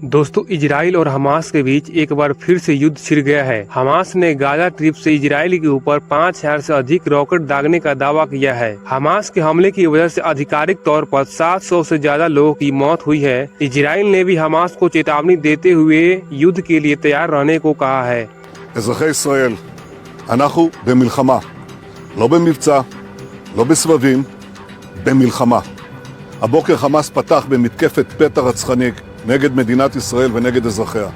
दोस्तों, इजराइल और हमास के बीच एक बार फिर से युद्ध छिड़ गया है। हमास ने गाजा ट्रिप से इजराइल के ऊपर 5000 से अधिक रॉकेट दागने का दावा किया है। हमास के हमले की वजह से आधिकारिक तौर पर 700 से ज्यादा लोगों की मौत हुई है। इजराइल ने भी हमास को चेतावनी देते हुए युद्ध के लिए तैयार रहने को कहा है। אזרחי ישראל, אנחנו במלחמה, לא במבצע, לא בסבבים, במלחמה. הבוקר חמאס פתח במתקפת פתע רצחנית נגד מדינת ישראל ונגד אזרחיה.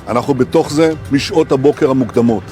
אנחנו בתוך זה משעות הבוקר המוקדמות.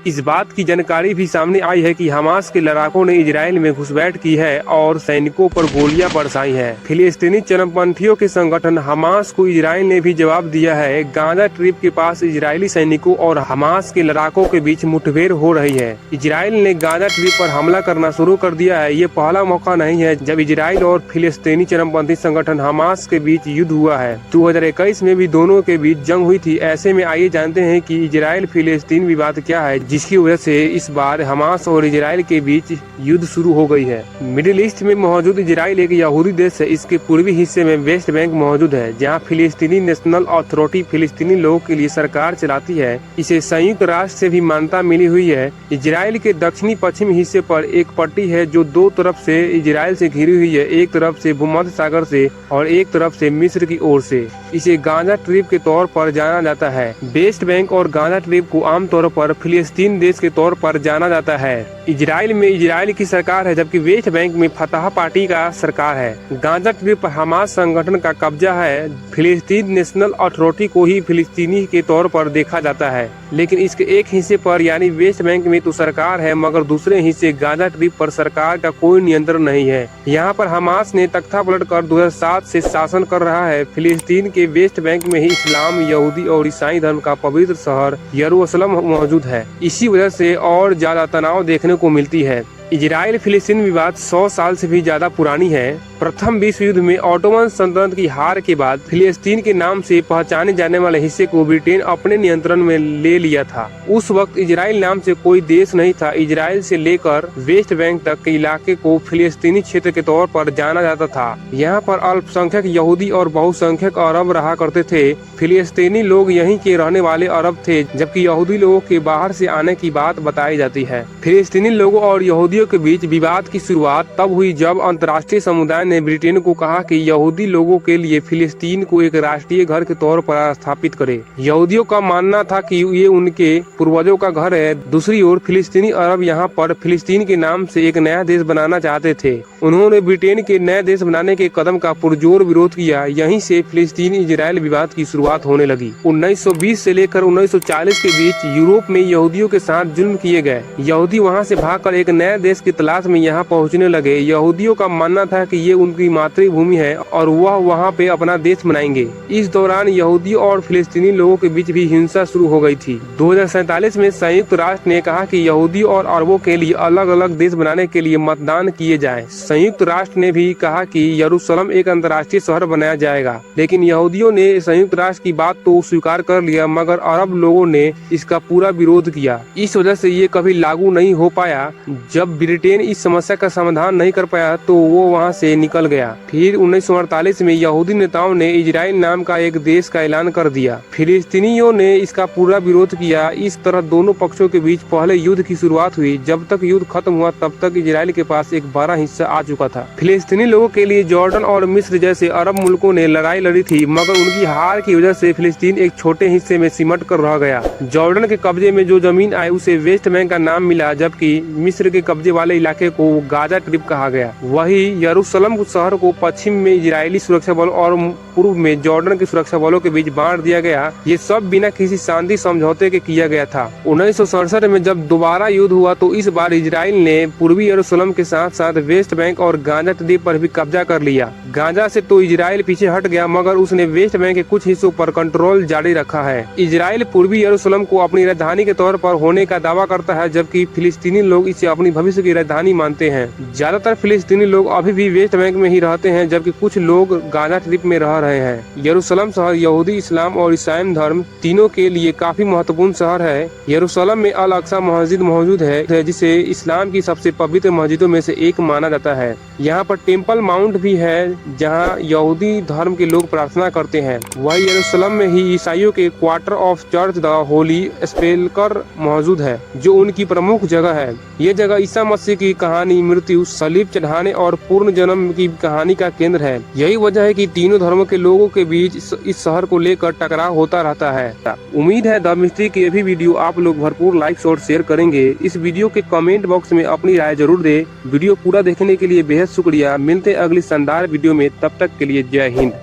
इस बात की जानकारी भी सामने आई है कि हमास के लड़ाकों ने इजराइल में घुसपैठ की है और सैनिकों पर गोलियां बरसाई हैं। फिलिस्तीनी चरमपंथियों के संगठन हमास को इजराइल ने भी जवाब दिया है। गाजा ट्रिप के पास इजरायली सैनिकों और हमास के लड़ाकों के बीच मुठभेड़ हो रही है। इजराइल ने गाजा ट्रिप पर हमला करना शुरू कर दिया है। ये पहला मौका नहीं है जब इजराइल और फिलिस्तीनी चरमपंथी संगठन हमास के बीच युद्ध हुआ है। 2021 में भी दोनों के बीच जंग हुई थी। ऐसे में आइए जानते हैं कि इजराइल फिलिस्तीन विवाद क्या है, जिसकी वजह से इस बार हमास और इजराइल के बीच युद्ध शुरू हो गई है। मिडिल ईस्ट में मौजूद इजराइल एक यहूदी देश है। इसके पूर्वी हिस्से में वेस्ट बैंक मौजूद है, जहां फिलिस्तीनी नेशनल अथॉरिटी फिलिस्तीनी लोगों के लिए सरकार चलाती है। इसे संयुक्त राष्ट्र से भी मान्यता मिली हुई है। इजराइल के दक्षिणी पश्चिमी हिस्से पर एक पट्टी है जो दो तरफ से इजराइल से घिरी हुई है, एक तरफ से भूमध्य सागर से और एक तरफ से मिस्र की ओर से। इसे गाजा ट्रिप के तौर पर जाना जाता है। वेस्ट बैंक और गाजा ट्रिप को आमतौर पर फिलिस्तीन देश के तौर पर जाना जाता है। इजराइल में इजराइल की सरकार है, जबकि वेस्ट बैंक में फतह पार्टी का सरकार है। गाजा ट्रिप पर हमास संगठन का कब्जा है। फिलिस्तीन नेशनल अथॉरिटी को ही फिलिस्तीनी के तौर पर देखा जाता है, लेकिन इसके एक हिस्से पर यानी वेस्ट बैंक में तो सरकार है, मगर दूसरे हिस्से गाजा ट्रिप पर सरकार का कोई नियंत्रण नहीं है। यहाँ पर हमास ने तख्ता पलटकर 2007 से शासन कर रहा है। फिलिस्तीन के वेस्ट बैंक में ही इस्लाम, यहूदी और ईसाई धर्म का पवित्र शहर यरूशलेम मौजूद है। इसी वजह से और ज्यादा तनाव देखने को मिलती है। इजराइल फिलिस्तीन विवाद 100 साल से भी ज्यादा पुरानी है। प्रथम विश्व युद्ध में ऑटोमन सल्तनत की हार के बाद फिलिस्तीन के नाम से पहचाने जाने वाले हिस्से को ब्रिटेन अपने नियंत्रण में ले लिया था। उस वक्त इजराइल नाम से कोई देश नहीं था। इजराइल से लेकर वेस्ट बैंक तक के इलाके को फिलिस्तीनी क्षेत्र के तौर पर जाना जाता था। यहाँ पर अल्पसंख्यक यहूदी और बहुसंख्यक अरब रहा करते थे। फिलिस्तीनी लोग यहीं के रहने वाले अरब थे, जबकि यहूदी लोगों के बाहर से आने की बात बताई जाती है। फिलिस्तीनी लोगों और यहूदियों के बीच विवाद की शुरुआत तब हुई जब अंतर्राष्ट्रीय समुदाय ने ब्रिटेन को कहा कि यहूदी लोगों के लिए फिलिस्तीन को एक राष्ट्रीय घर के तौर पर स्थापित करे। यहूदियों का मानना था कि ये उनके पूर्वजों का घर है। दूसरी ओर फिलिस्तीनी अरब यहाँ पर फिलिस्तीन के नाम से एक नया देश बनाना चाहते थे। उन्होंने ब्रिटेन के नए देश बनाने के कदम का पुरजोर विरोध किया। यहीं से फिलिस्तीन इजराइल विवाद की शुरुआत होने लगी। 1920 से लेकर 1940 के बीच यूरोप में यहूदियों के साथ जुल्म किए गए। यहूदी वहाँ से भागकर एक नए देश की तलाश में यहाँ पहुँचने लगे। यहूदियों का मानना था कि ये उनकी मातृभूमि है और वह वहाँ पे अपना देश बनाएंगे। इस दौरान यहूदी और फिलिस्तीनी लोगों के बीच भी हिंसा शुरू हो गई थी। 2047 में संयुक्त राष्ट्र ने कहा कि यहूदी और अरबों के लिए अलग अलग देश बनाने के लिए मतदान किए जाए। संयुक्त राष्ट्र ने भी कहा कि यरूशलेम एक अंतर्राष्ट्रीय शहर बनाया जाएगा, लेकिन यहूदियों ने संयुक्त राष्ट्र की बात तो स्वीकार कर लिया, मगर अरब लोगों ने इसका पूरा विरोध किया। इस वजह से ये कभी लागू नहीं हो पाया। जब ब्रिटेन इस समस्या का समाधान नहीं कर पाया तो वो वहाँ से निकल गया। फिर 1948 में यहूदी नेताओं ने इजराइल नाम का एक देश का ऐलान कर दिया। फिलिस्तीनियों ने इसका पूरा विरोध किया। इस तरह दोनों पक्षों के बीच पहले युद्ध की शुरुआत हुई। जब तक युद्ध खत्म हुआ तब तक इजराइल के पास एक बड़ा हिस्सा आ चुका था। फिलिस्तीनी लोगों के लिए जॉर्डन और मिस्र जैसे अरब मुल्कों ने लड़ाई लड़ी थी, मगर उनकी हार की वजह से फिलिस्तीन एक छोटे हिस्से में सिमट कर रह गया। जॉर्डन के कब्जे में जो जमीन आई उसे वेस्ट बैंक का नाम मिला, जबकि मिस्र के कब्जे वाले इलाके को गाजा ट्रिप कहा गया। वही यरूशलेम शहर को पश्चिम में इजरायली सुरक्षा बल और पूर्व में जॉर्डन के सुरक्षा बलों के बीच बांट दिया गया। ये सब बिना किसी शांति समझौते के किया गया था। 1967 में जब दोबारा युद्ध हुआ तो इस बार इजराइल ने पूर्वी यरूशलेम के साथ साथ वेस्ट बैंक और गाजा ट्रिप पर भी कब्जा कर लिया। गाजा से तो इजराइल पीछे हट गया, मगर उसने वेस्ट बैंक के कुछ हिस्सों पर कंट्रोल जारी रखा है। इजराइल पूर्वी यरूशलेम को अपनी राजधानी के तौर पर होने का दावा करता है, जबकि फिलिस्तीनी लोग इसे अपनी भविष्य भविष्य की राजधानी मानते हैं। ज्यादातर फिलिस्तीनी लोग अभी भी वेस्ट बैंक में ही रहते हैं, जबकि कुछ लोग गाजा स्ट्रिप में रह रहे हैं। यरूशलेम शहर यहूदी, इस्लाम और ईसाई धर्म तीनों के लिए काफी महत्वपूर्ण शहर है। यरूशलेम में अल अक्सा मस्जिद मौजूद है, जिसे इस्लाम की सबसे पवित्र मस्जिदों में से एक माना जाता है। यहाँ पर टेम्पल माउंट भी है, जहाँ यहूदी धर्म के लोग प्रार्थना करते हैं। वही यरूशलेम में ही ईसाइयों के quarter of Church the Holy Sepulchre मौजूद है, जो उनकी प्रमुख जगह है। ये जगह ईसा मसीह की कहानी, मृत्यु, सलीब चढ़ाने और पूर्ण जन्म की कहानी का केंद्र है। यही वजह है कि तीनों धर्मों के लोगों के बीच इस शहर को लेकर टकराव होता रहता है। उम्मीद है द मिस्ट्री की ये भी वीडियो आप लोग भरपूर लाइक और शेयर करेंगे। इस वीडियो के कमेंट बॉक्स में अपनी राय जरूर दे। वीडियो पूरा देखने के लिए बेहद शुक्रिया। मिलते अगली शानदार वीडियो में, तब तक के लिए जय हिंद।